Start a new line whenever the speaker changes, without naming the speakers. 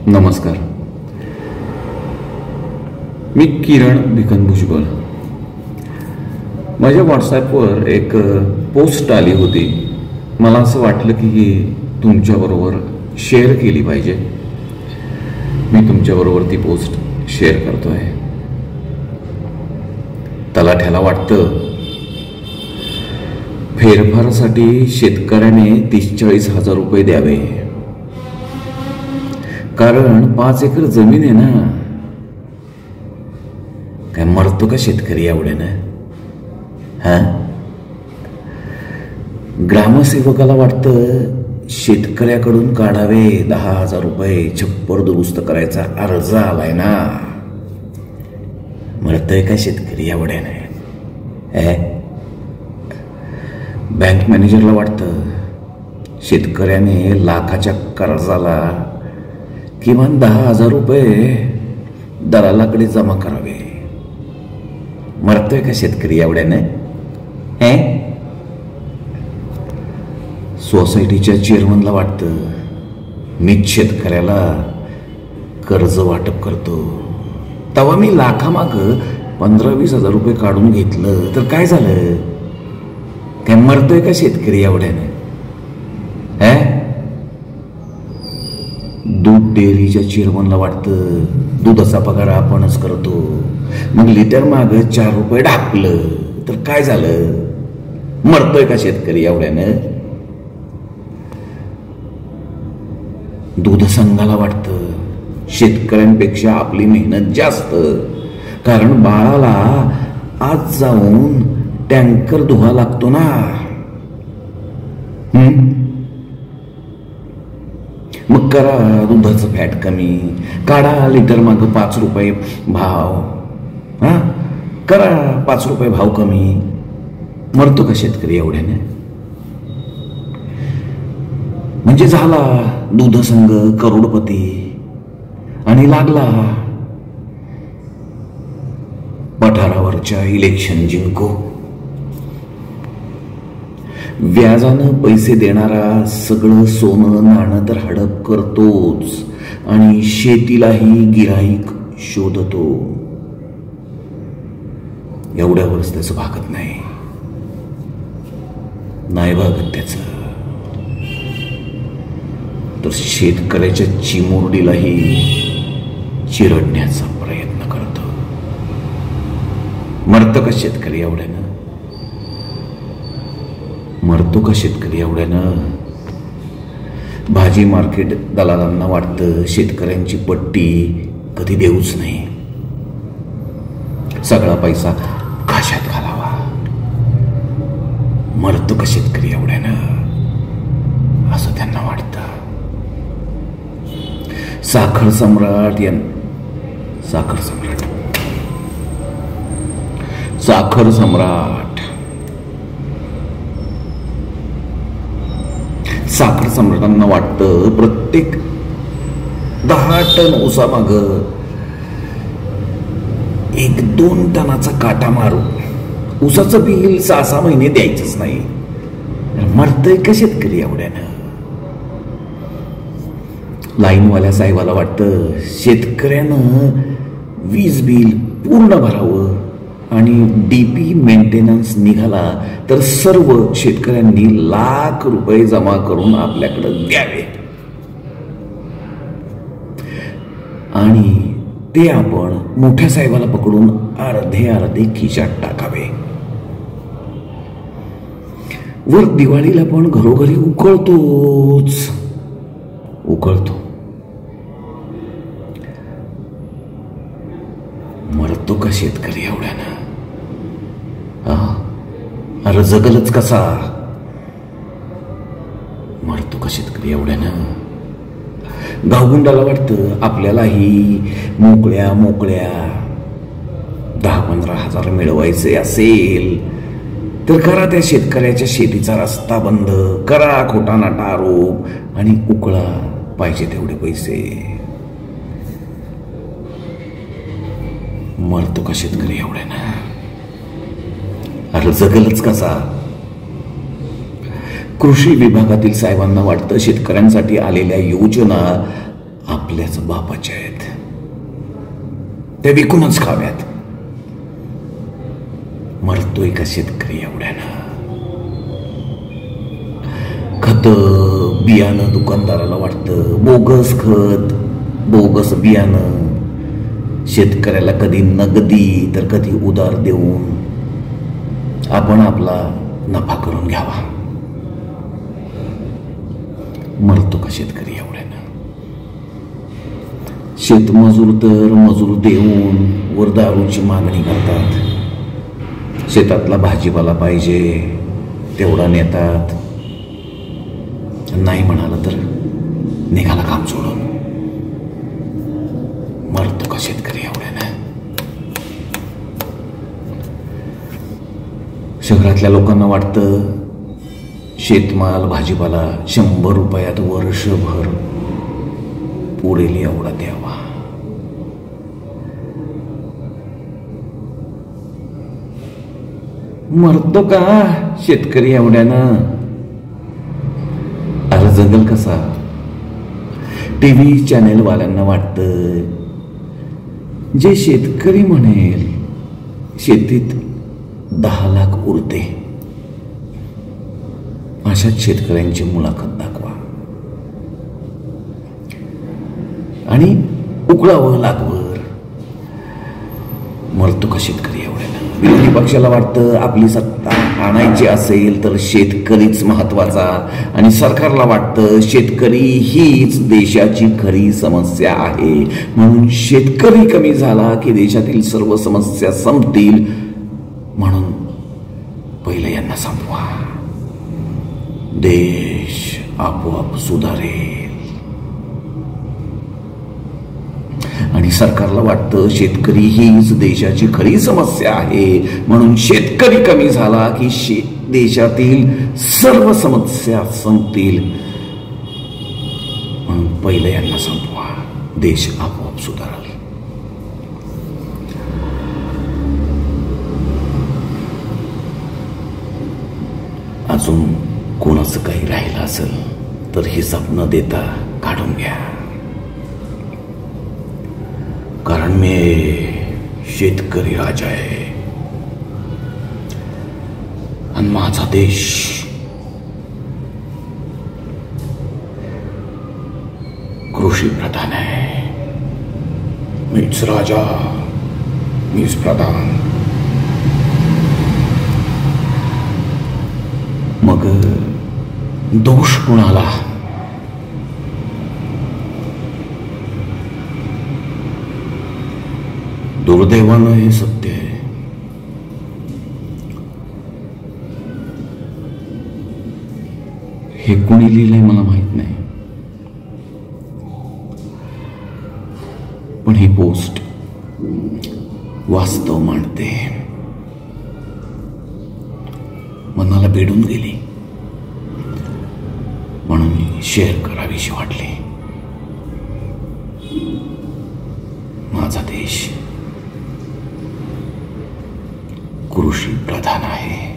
नमस्कार. मी किरण भिकन भुजबळ. माझ्या व्हॉट्सॲपवर एक पोस्ट आली होती. मला असं वाटलं की तुमच्याबरोबर शेअर केली पाहिजे. मी तुमच्याबरोबर ती पोस्ट शेअर करतो आहे. तलाठ्याला वाटतं फेरफारासाठी शेतकऱ्याने 30-40 हजार रुपये द्यावे, कारण 5 एकर जमीन आहे ना. काय मरतो का शेतकरी एवढ्यानं? हा, ग्रामसेवकाला वाटतं शेतकऱ्याकडून काढावे 10,000 रुपये. छप्पर दुरुस्त करायचा अर्ज आलाय ना. मरतोय का शेतकरी एवढ्यानं? बँक मॅनेजरला वाटतं शेतकऱ्याने लाखाच्या कर्जाला किमान 10,000 रुपये दलालाकडे जमा करावे. मरतोय का शेतकरी एवढ्याने? सोसायटीच्या चेअरमनला वाटतं मीच शेतकऱ्याला कर्ज वाटप करतो, तेव्हा मी लाखामाग 15-20 हजार रुपये काढून घेतलं तर काय झालं? काय मरतोय का शेतकरी एवढ्याने? दूध डेअरीच्या चेअरमनला वाटतं दुधाचा पगार आपणच करतो, मग लिटर माग 4 रुपये ढाकलं तर काय झालं? मरतोय का शेतकरी एवढ्यानं? दूध संघाला वाटतं शेतकऱ्यांपेक्षा आपली मेहनत जास्त, कारण बाळाला आज जाऊन टँकर धुवा लागतो ना. मग करा दुधाचं फॅट कमी, काढा लिटर माग 5 रुपये भाव. करा 5 रुपये भाव कमी. मरतो का शेतकरी एवढ्याने? म्हणजे झाला दूध संघ करोडपती आणि लागला पठारावरच्या इलेक्शन जिंको. व्याजानं पैसे देणारा सगळं सोनं नाणं तर हडप करतोच आणि शेतीलाही गिराईक शोधतो. एवढ्यावरच त्याचं भागत नाही भागत त्याचं, तर शेतकऱ्याच्या चिमुरडीलाही चिरडण्याचा प्रयत्न करतो. मरतो का शेतकरी एवढ्यानं? मरतो का शेतकरी एवढ्यानं? भाजी मार्केट दलालांना वाटतं शेतकऱ्यांची पट्टी कधी देऊच नाही, सगळा पैसा घाशात घालावा. मरतो का शेतकरी एवढ्यानं? असं त्यांना वाटतं. साखर सम्राट साखर सम्राटांना वाटतं प्रत्येक 10 टन ऊसामाग 1-2 टनाचा काटा मारू. ऊसाचं बिल 6-6 महिने द्यायचंच नाही. मरतय का शेतकरी एवढ्यानं? लाईनवाल्या साहेबाला वाटतं शेतकऱ्यानं वीज बिल पूर्ण भरावं आणि डीपी मेंटेनन्स निघाला तर सर्व शेतकऱ्यांनी लाख रुपये जमा करून आपल्याकडे द्यावे आणि ते आपण मोठ्या साहेबाला पकडून अर्धे खिशात टाकावे. वर दिवाळीला पण घरोघरी उकळतो. मरतो का शेतकरी एवढ्यानं? अरे जगलच कसा? मरतो का शेतकरी एवढ्यानं? गावगुंडाला वाटतं आपल्यालाही मोकळ्या 10-15 हजार मिळवायचे असेल तर करा त्या शेतकऱ्याच्या शेतीचा रस्ता बंद करा, खोटा नाटा आरोप आणि उकळा पाहिजे तेवढे पैसे. मरतो का शेतकरी एवढ्यानं? अरे जगलच कसा? कृषी विभागातील साहेबांना वाटतं शेतकऱ्यांसाठी आलेल्या योजना आपल्याच बापाच्या आहेत, ते विकूनच खाव्यात. मरतोय का शेतकरी एवढ्यानं? खत बियाणं दुकानदाराला वाटतं बोगस खत, बोगस बियाणं. शेतकऱ्याला कधी नगदी तर कधी उधार देऊन आपण आपला नफा करून घ्यावा. मरतो का शेतकरी एवढ्यानं? शेतमजूर तर मजूर देऊन वर दारूची मागणी करतात. शेतातला भाजीपाला पाहिजे तेवढा नेतात, नाही म्हणाला तर निघाला काम सोडून. मरतो का शेतकरी एवढ्यानं? शहरातल्या लोकांना वाटतं शेतमाल भाजीपाला 100 रुपयात वर्षभर पुरेल एवढा द्यावा. मरतो का शेतकरी एवढ्यानं? अरे जगल कसा? टीव्ही चॅनेल वाल्यांना वाटतं जे शेतकरी म्हणेल शेतीत 10 लाख उरते अशाच शेतकऱ्यांची मुलाखत दाखवा आणि उकळावं लागवर. मरतो का शेतकरी एवढ्यानं? विरोधी पक्षाला वाटतं आपली सत्ता आणायची असेल तर शेतकरीच महत्वाचा, आणि सरकारला वाटतं शेतकरी हीच देशाची खरी समस्या आहे, म्हणून शेतकरी कमी झाला की देशातील सर्व समस्या संपतील, म्हणून पहिले यांना संपवा, देश आपोआप सुधारेल. आणि सरकारला वाटतं शेतकरी हीच देशाची खरी समस्या आहे, म्हणून शेतकरी कमी झाला की देशातील सर्व समस्या संपतील, म्हणून पहिले यांना संपवा, देश आपोआप सुधारेल. अजून कोणाचं काही राहिलं असेल तर हिसाब न देता काढून घ्या, कारण मी शेतकरी राजा आहे आणि माझा देश कृषी प्रधान आहे. मीच राजा, मीच प्रधान. मग दोष कुणाला? दुर्दैवानं हे सत्य आहे. हे कोणी लिहिलंय मला माहित नाही, पण ही पोस्ट वास्तव मांडते, मनाला भिडून गेली, म्हणून शेअर करावीशी वाटली. माझा देश कृषी प्रधान आहे.